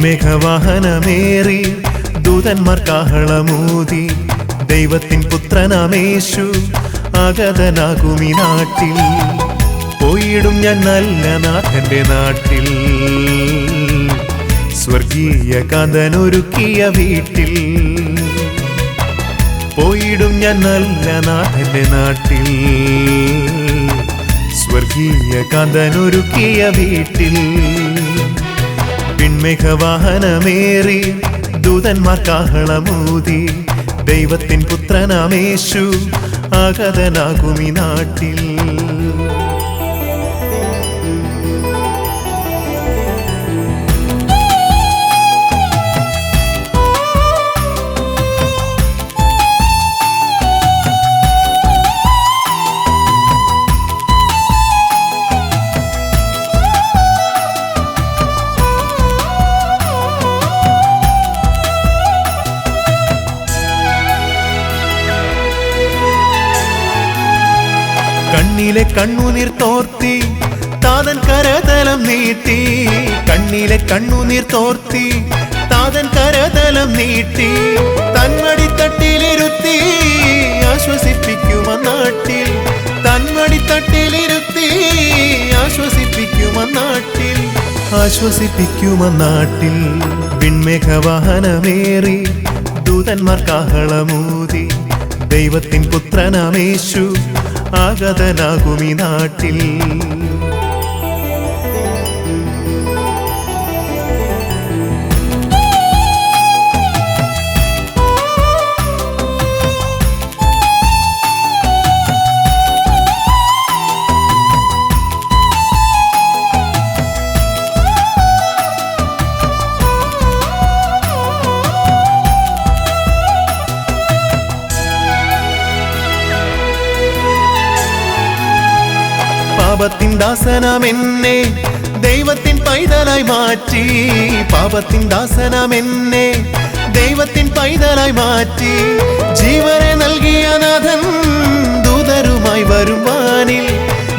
വിൺമേഘവാഹനമേറി ദൂതന്മാർ കാഹളമൂതി ദൈവത്തിൻ പുത്രനാമേശു ആഗതനാകുമീ നാട്ടിൽ. പോയിടും ഞാൻ നല്ല നാഥന്റെ നാട്ടിൽ, സ്വർഗീയ കാന്തനൊരുക്കിയ വീട്ടിൽ. പോയിടും ഞാൻ നല്ല നാഥന്റെ നാട്ടിൽ, സ്വർഗീയ കാന്തനൊരുക്കിയ വീട്ടിൽ. വിൺമേഘവാഹനമേറി ദൂതന്മാർ കാഹളമൂതി ദൈവത്തിൻ പുത്രനാമേശു ആഗതനാകുമീ നാട്ടിൽ. കണ്ണിലെ കണ്ണുനീർ തോർത്തി താതൻ കരതലം നീട്ടി. കണ്ണിലെ കണ്ണുനീർ തോർത്തി താതൻ കരതലം നീട്ടി. തന്മടിത്തട്ടിലിരുത്തി ആശ്വസിപ്പിക്കുമന്നാട്ടിൽ. തന്മടിത്തട്ടിലിരുത്തി ആശ്വസിപ്പിക്കുമന്നാട്ടിൽ. ആശ്വസിപ്പിക്കുമന്നാട്ടിൽ. വിൺമേഘവാഹനമേറി ദൂതന്മാർ കാഹളമൂതി ദൈവത്തിൻ പുത്രനാമേശു ആഗതനാകുമീ നാട്ടിൽ. പാപത്തിൻ ദാസനമെന്നെ ദൈവത്തിൻ പൈതലായി മാറ്റി. പാപത്തിൻ ദാസനമെന്നെ ദൈവത്തിൻ പൈതലായി മാറ്റി. ജീവനെ നൽകിയ നാഥൻ ദൂതരുമായി വരും വാനിൽ.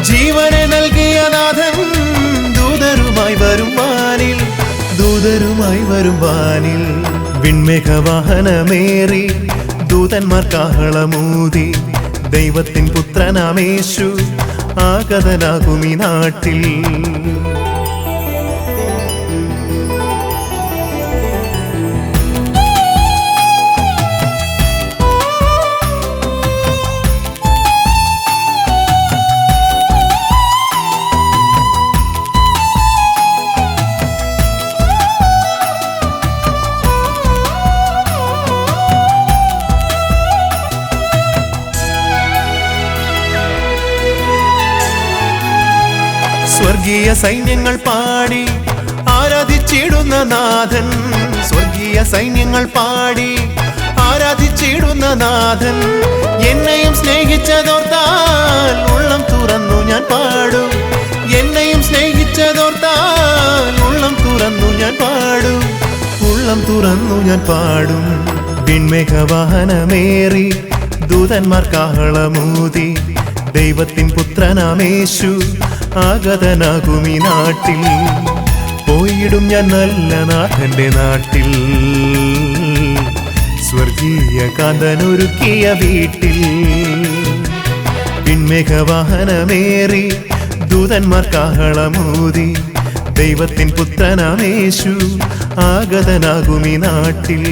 ജീവനെ നൽകിയ നാഥൻ ദൂതരുമായി വരും വാനിൽ. ദൂതരുമായി വരും വാനിൽ. വിൺമേഘവാഹനമേറി ദൂതന്മാർ കാഹളമൂതി ദൈവത്തിൻ പുത്രനാമേശു ആഗതനാകുമീ നാട്ടിൽ. സ്വർഗീയ സൈന്യങ്ങൾ പാടി ആരാധിച്ചിടുന്ന നാഥൻ. സ്വർഗീയ സൈന്യങ്ങൾ പാടി ആരാധിച്ചിടുന്ന നാഥൻ. എന്നെയും സ്നേഹിച്ചതോർത്താൽ ഉള്ളം തുറന്നു ഞാൻ പാടും. എന്നെയും സ്നേഹിച്ചതോർത്താൽ ഉള്ളം തുറന്നു ഞാൻ പാടും. ഉള്ളം തുറന്നു ഞാൻ പാടും. വിൺമേഘവാഹനമേറി ദൂതന്മാർ കാഹളമൂതി ദൈവത്തിൻ പുത്രനാമേശു ആഗതനാകുമീ നാട്ടിൽ. പോയിടും ഞാൻ നല്ല നാഥന്റെ നാട്ടിൽ, സ്വർഗീയ കാന്തനൊരുക്കിയ വീട്ടിൽ. വിൺമേഘവാഹനമേറി ദൂതന്മാർ കാഹളമൂതി ദൈവത്തിൻ പുത്രനാമേശു ആഗതനാകുമീ നാട്ടിൽ.